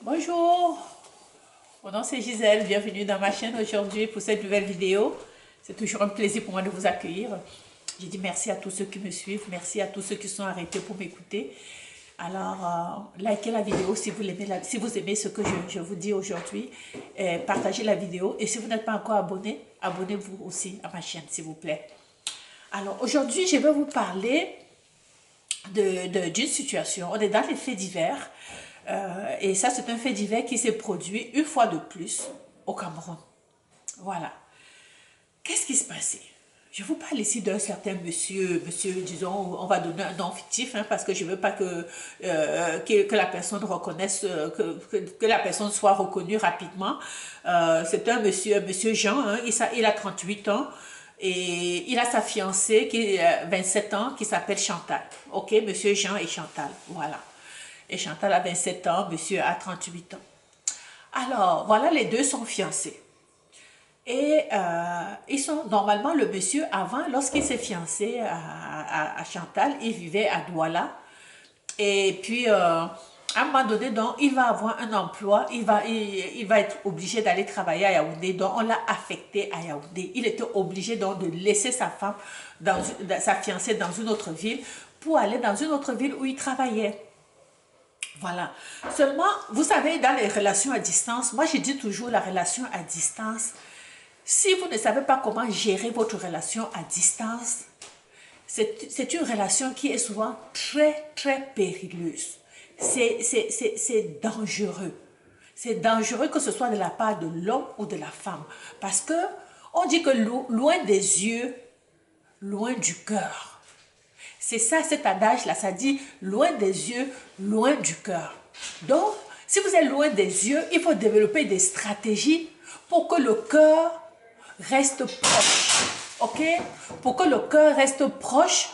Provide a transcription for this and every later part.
Bonjour, mon nom c'est Gisèle, bienvenue dans ma chaîne aujourd'hui pour cette nouvelle vidéo. C'est toujours un plaisir pour moi de vous accueillir. Je dis merci à tous ceux qui me suivent, merci à tous ceux qui sont arrêtés pour m'écouter. Alors, likez la vidéo si vous aimez, si vous aimez ce que je vous dis aujourd'hui. Partagez la vidéo et si vous n'êtes pas encore abonné, abonnez-vous aussi à ma chaîne s'il vous plaît. Alors aujourd'hui, je vais vous parler d'une situation. On est dans les faits divers. Et ça, c'est un fait divers qui s'est produit une fois de plus au Cameroun. Voilà. Qu'est-ce qui se passait? Je vous parle ici d'un certain monsieur, disons, on va donner un nom fictif, hein, parce que je ne veux pas que la personne reconnaisse, que la personne soit reconnue rapidement. C'est un monsieur Jean, hein, il a 38 ans. Et il a sa fiancée qui a 27 ans, qui s'appelle Chantal. Ok, monsieur Jean et Chantal, voilà. Et Chantal a 27 ans, monsieur a 38 ans. Alors, voilà, les deux sont fiancés. Et ils sont, normalement, le monsieur, avant, lorsqu'il s'est fiancé à Chantal, il vivait à Douala. Et puis, à un moment donné, donc, il va avoir un emploi, il va être obligé d'aller travailler à Yaoundé. Donc, on l'a affecté à Yaoundé. Il était obligé donc de laisser sa femme, sa fiancée dans une autre ville pour aller dans une autre ville où il travaillait. Voilà. Seulement, vous savez, dans les relations à distance, moi je dis toujours la relation à distance, si vous ne savez pas comment gérer votre relation à distance, c'est une relation qui est souvent très périleuse. C'est dangereux. C'est dangereux que ce soit de la part de l'homme ou de la femme. Parce que on dit que loin des yeux, loin du cœur. C'est ça, cet adage-là, ça dit loin des yeux, loin du cœur. Donc, si vous êtes loin des yeux, il faut développer des stratégies pour que le cœur reste proche. Ok? Pour que le cœur reste proche,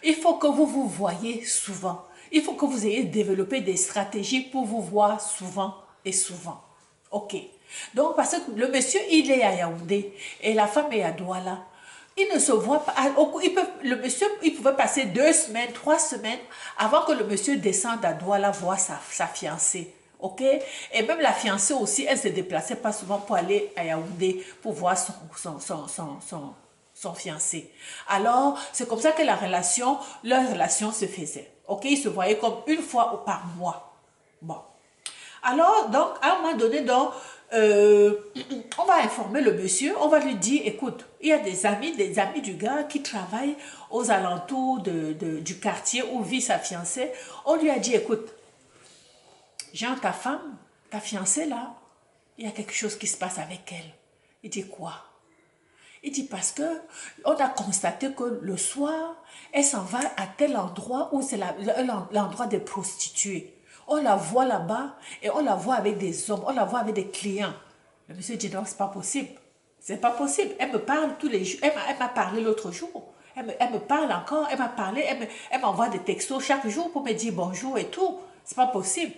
il faut que vous vous voyez souvent. Il faut que vous ayez développé des stratégies pour vous voir souvent et souvent. Ok? Donc, parce que le monsieur, il est à Yaoundé et la femme est à Douala. Il ne se voit pas. Le monsieur, il pouvait passer 2 semaines, 3 semaines avant que le monsieur descende à Douala voir sa fiancée. Ok? Et même la fiancée aussi, elle ne se déplaçait pas souvent pour aller à Yaoundé pour voir son fiancé. Alors, c'est comme ça que leur relation se faisait. Ok? Ils se voyaient comme une fois par mois. Bon. Alors, donc, à un moment donné, donc, on va informer le monsieur, on va lui dire, écoute, il y a des amis du gars qui travaillent aux alentours du quartier où vit sa fiancée. On lui a dit, écoute, Jean, ta femme, ta fiancée là, il y a quelque chose qui se passe avec elle. Il dit quoi? Il dit parce que on a constaté que le soir, elle s'en va à tel endroit où c'est l'endroit des prostituées. On la voit là-bas et on la voit avec des hommes, on la voit avec des clients. Le monsieur dit non, c'est pas possible. C'est pas possible. Elle me parle tous les jours. Elle m'a parlé l'autre jour. Elle me parle encore. Elle m'a parlé. Elle m'envoie des textos chaque jour pour me dire bonjour et tout. C'est pas possible.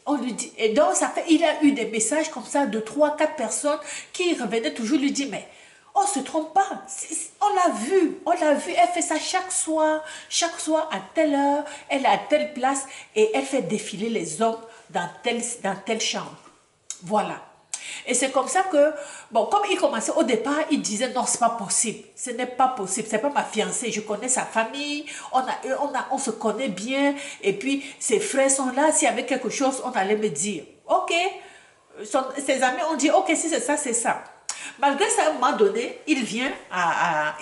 On lui dit, et donc ça fait, il a eu des messages comme ça de 3, 4 personnes qui revenaient toujours lui dire, mais on se trompe pas, on l'a vu, elle fait ça chaque soir à telle heure, elle est à telle place et elle fait défiler les hommes dans telle chambre. Voilà. Et c'est comme ça que, bon, comme il commençait au départ, il disait non, c'est pas possible, ce n'est pas possible, c'est pas ma fiancée, je connais sa famille, on se connaît bien, et puis ses frères sont là, s'il y avait quelque chose, on allait me dire, ok, ses amis ont dit, ok, si c'est ça, c'est ça. Malgré ça, à un moment donné, il vient à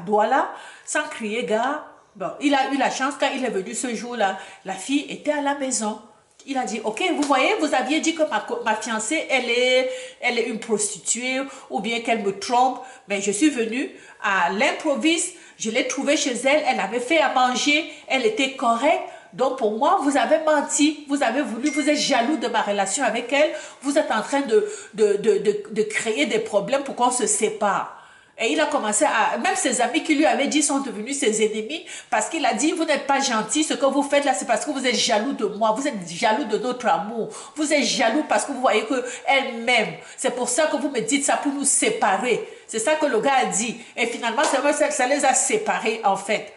Douala sans crier gare. Bon, il a eu la chance quand il est venu ce jour-là, la fille était à la maison. Il a dit, ok, vous voyez, vous aviez dit que ma fiancée, elle est une prostituée ou bien qu'elle me trompe. Mais je suis venue à l'improviste, je l'ai trouvée chez elle, elle avait fait à manger, elle était correcte. Donc pour moi, vous avez menti, vous avez voulu, vous êtes jaloux de ma relation avec elle, vous êtes en train de créer des problèmes pour qu'on se sépare. Et il a commencé à... Même ses amis qui lui avaient dit sont devenus ses ennemis parce qu'il a dit, vous n'êtes pas gentil, ce que vous faites là, c'est parce que vous êtes jaloux de moi, vous êtes jaloux de notre amour, vous êtes jaloux parce que vous voyez qu'elle m'aime. C'est pour ça que vous me dites ça, pour nous séparer. C'est ça que le gars a dit. Et finalement, ça les a séparés en fait.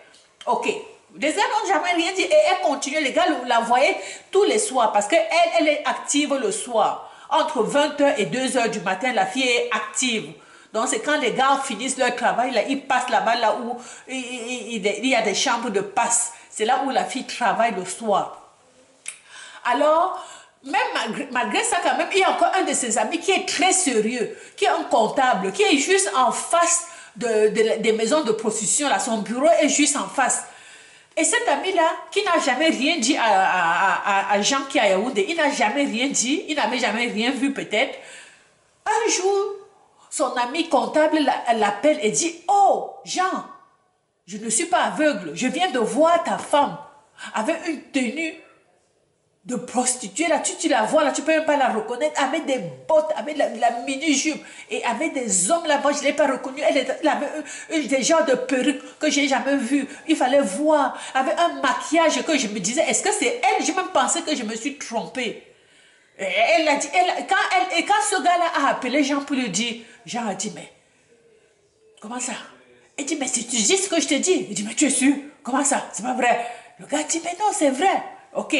Ok. Les gars n'ont jamais rien dit et elle continue. Les gars la voyaient tous les soirs parce qu'elle elle est active le soir. Entre 20h et 2h du matin, la fille est active. Donc c'est quand les gars finissent leur travail, là, ils passent là-bas, là où il y a des chambres de passe. C'est là où la fille travaille le soir. Alors, même malgré ça quand même, il y a encore un de ses amis qui est très sérieux, qui est un comptable, qui est juste en face des maisons de prostitution. Là, son bureau est juste en face. Et cet ami-là, qui n'a jamais rien dit à Jean qui est à Yaoundé, il n'a jamais rien dit, il n'avait jamais rien vu peut-être. Un jour, son ami comptable l'appelle et dit, « Oh, Jean, je ne suis pas aveugle, je viens de voir ta femme avec une tenue de prostituée, là, tu la vois, là, tu peux même pas la reconnaître, avec des bottes, avec la mini-jupe, et avec des hommes là-bas, je ne l'ai pas reconnue, elle avait des genres de perruques que je n'ai jamais vu, il fallait voir, avec un maquillage que je me disais, est-ce que c'est elle? J'ai même pensé que je me suis trompée. Et elle a dit, quand ce gars-là a appelé Jean pour lui dire, Jean a dit, mais, comment ça? Il dit, mais si tu dis ce que je te dis, il dit, mais tu es sûr? Comment ça? C'est pas vrai. Le gars dit, mais non, c'est vrai. Ok.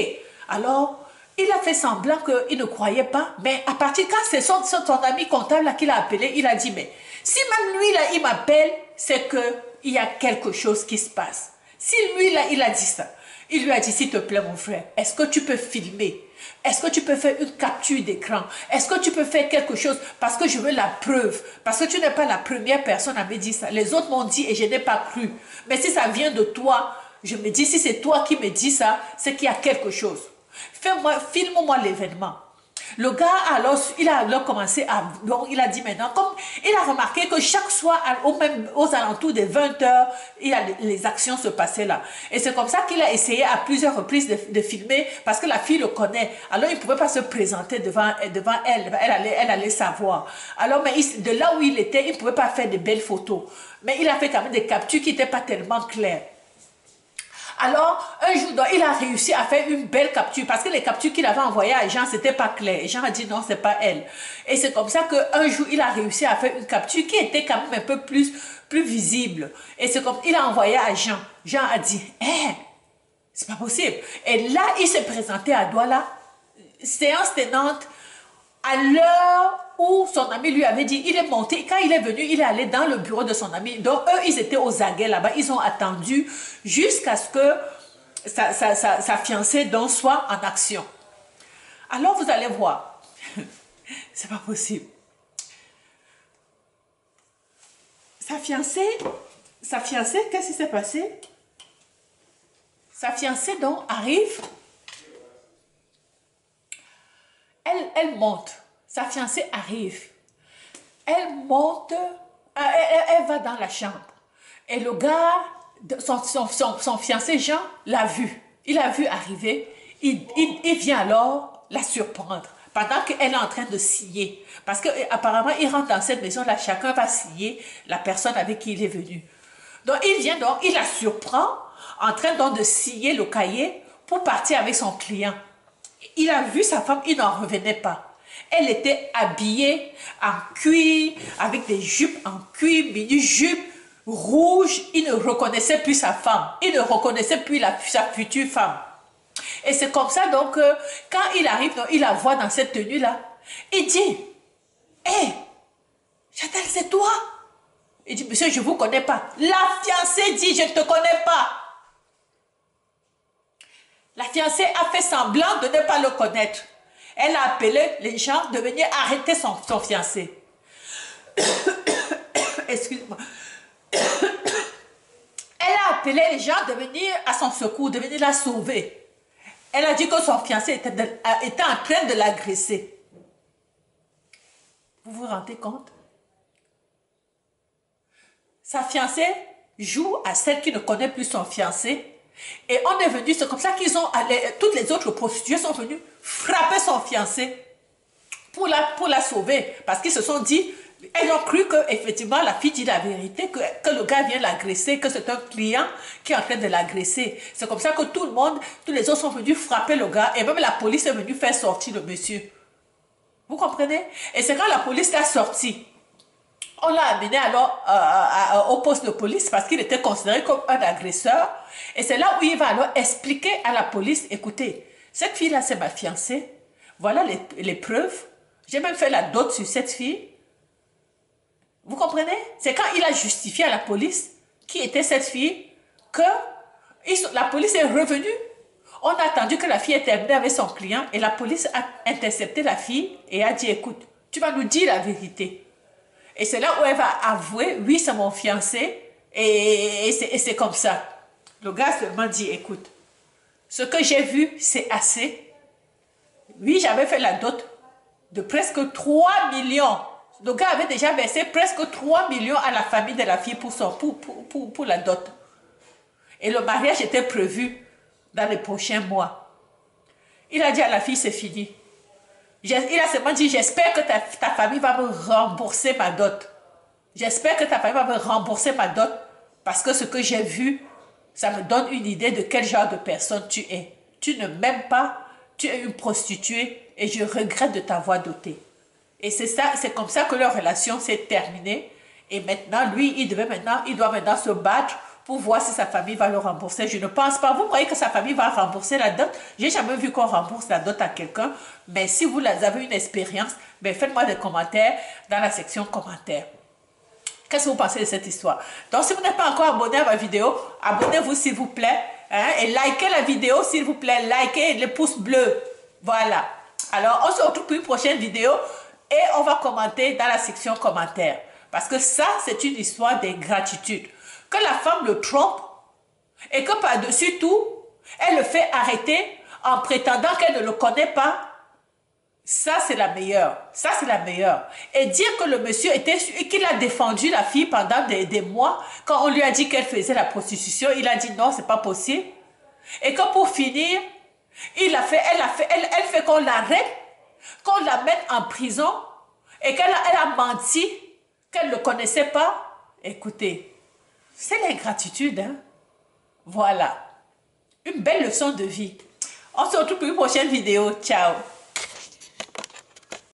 Alors, il a fait semblant qu'il ne croyait pas, mais à partir quand c'est son ami comptable là qui l'a appelé, il a dit, mais si même lui là, il m'appelle, c'est qu'il y a quelque chose qui se passe. Si lui là, il a dit ça, il lui a dit, s'il te plaît mon frère, est-ce que tu peux filmer? Est-ce que tu peux faire une capture d'écran? Est-ce que tu peux faire quelque chose? Parce que je veux la preuve. Parce que tu n'es pas la première personne à me dire ça. Les autres m'ont dit et je n'ai pas cru. Mais si ça vient de toi, je me dis, si c'est toi qui me dis ça, c'est qu'il y a quelque chose. Filme-moi l'événement. Le gars, alors, il a alors commencé à... Donc, il a dit maintenant, comme il a remarqué que chaque soir, aux alentours des 20h, les actions se passaient là. Et c'est comme ça qu'il a essayé à plusieurs reprises de filmer, parce que la fille le connaît. Alors, il ne pouvait pas se présenter devant elle. Elle allait savoir. Alors, mais de là où il était, il ne pouvait pas faire de belles photos. Mais il a fait quand même des captures qui n'étaient pas tellement claires. Alors, un jour, il a réussi à faire une belle capture parce que les captures qu'il avait envoyées à Jean, c'était pas clair. Et Jean a dit non, c'est pas elle. Et c'est comme ça qu'un jour, il a réussi à faire une capture qui était quand même un peu plus visible. Et c'est comme il a envoyé à Jean. Jean a dit, c'est pas possible. Et là, il s'est présenté à Douala, séance tenante, à l'heure où son ami lui avait dit, il est monté, quand il est venu, il est allé dans le bureau de son ami. Donc, eux, ils étaient aux aguets là-bas. Ils ont attendu jusqu'à ce que sa fiancée donc soit en action. Alors, vous allez voir. C'est pas possible. Sa fiancée, qu'est-ce qui s'est passé? Sa fiancée donc arrive. Elle monte. Sa fiancée arrive. Elle monte. Elle va dans la chambre. Et le gars, son fiancé Jean, l'a vu. Il a vu arriver. Il vient alors la surprendre. Pendant qu'elle est en train de scier. Parce qu'apparemment, il rentre dans cette maison-là. Chacun va scier la personne avec qui il est venu. Donc, il vient donc, il la surprend en train donc de scier le cahier pour partir avec son client. Il a vu sa femme, il n'en revenait pas. Elle était habillée en cuir, avec des jupes en cuir, mini-jupe, rouge. Il ne reconnaissait plus sa femme. Il ne reconnaissait plus sa future femme. Et c'est comme ça donc, quand il arrive, donc, il la voit dans cette tenue-là. Il dit, hé, Chantal, c'est toi? Il dit, monsieur, je ne vous connais pas. La fiancée dit, je ne te connais pas. La fiancée a fait semblant de ne pas le connaître. Elle a appelé les gens de venir arrêter son fiancé. Excuse-moi. Elle a appelé les gens de venir à son secours, de venir la sauver. Elle a dit que son fiancé était en train de l'agresser. Vous vous rendez compte? Sa fiancée joue à celle qui ne connaît plus son fiancé. Et on est venu, c'est comme ça qu'ils ont allé, toutes les autres prostituées sont venues frapper son fiancé pour la sauver. Parce qu'ils se sont dit, elles ont cru que effectivement la fille dit la vérité, que le gars vient l'agresser, que c'est un client qui est en train de l'agresser. C'est comme ça que tout le monde, tous les autres sont venus frapper le gars et même la police est venue faire sortir le monsieur. Vous comprenez? Et c'est quand la police l'a sorti On l'a amené alors au poste de police parce qu'il était considéré comme un agresseur. Et c'est là où il va alors expliquer à la police, écoutez, cette fille-là, c'est ma fiancée. Voilà les preuves. J'ai même fait la dot sur cette fille. Vous comprenez? C'est quand il a justifié à la police qui était cette fille que la police est revenue. On a attendu que la fille ait terminé avec son client et la police a intercepté la fille et a dit, écoute, tu vas nous dire la vérité. Et c'est là où elle va avouer, oui, c'est mon fiancé et c'est comme ça. Le gars seulement dit, écoute, ce que j'ai vu, c'est assez. Oui, j'avais fait la dot de presque 3 millions. Le gars avait déjà versé presque 3 millions à la famille de la fille pour la dot. Et le mariage était prévu dans les prochains mois. Il a dit à la fille, c'est fini. Il a seulement dit, j'espère que ta famille va me rembourser ma dot. J'espère que ta famille va me rembourser ma dot parce que ce que j'ai vu, ça me donne une idée de quel genre de personne tu es. Tu ne m'aimes pas, tu es une prostituée et je regrette de t'avoir dotée. Et c'est comme ça que leur relation s'est terminée. Et maintenant, lui, il doit maintenant se battre pour voir si sa famille va le rembourser. Je ne pense pas. Vous croyez que sa famille va rembourser la dot? J'ai jamais vu qu'on rembourse la dot à quelqu'un. Mais si vous avez une expérience, ben faites-moi des commentaires dans la section commentaires. Qu'est-ce que vous pensez de cette histoire? Donc, si vous n'êtes pas encore abonné à ma vidéo, abonnez-vous s'il vous plaît. Hein, et likez la vidéo s'il vous plaît. Likez le pouce bleu. Voilà. Alors, on se retrouve pour une prochaine vidéo et on va commenter dans la section commentaires. Parce que ça, c'est une histoire d'ingratitude. Que la femme le trompe et que par-dessus tout, elle le fait arrêter en prétendant qu'elle ne le connaît pas. Ça, c'est la meilleure. Ça, c'est la meilleure. Et dire que le monsieur qu'il a défendu la fille pendant des mois, quand on lui a dit qu'elle faisait la prostitution, il a dit non, c'est pas possible. Et que pour finir, elle fait qu'on l'arrête, qu'on la mette en prison, et qu'elle a menti, qu'elle ne le connaissait pas. Écoutez, c'est l'ingratitude, hein. Voilà. Une belle leçon de vie. On se retrouve pour une prochaine vidéo. Ciao.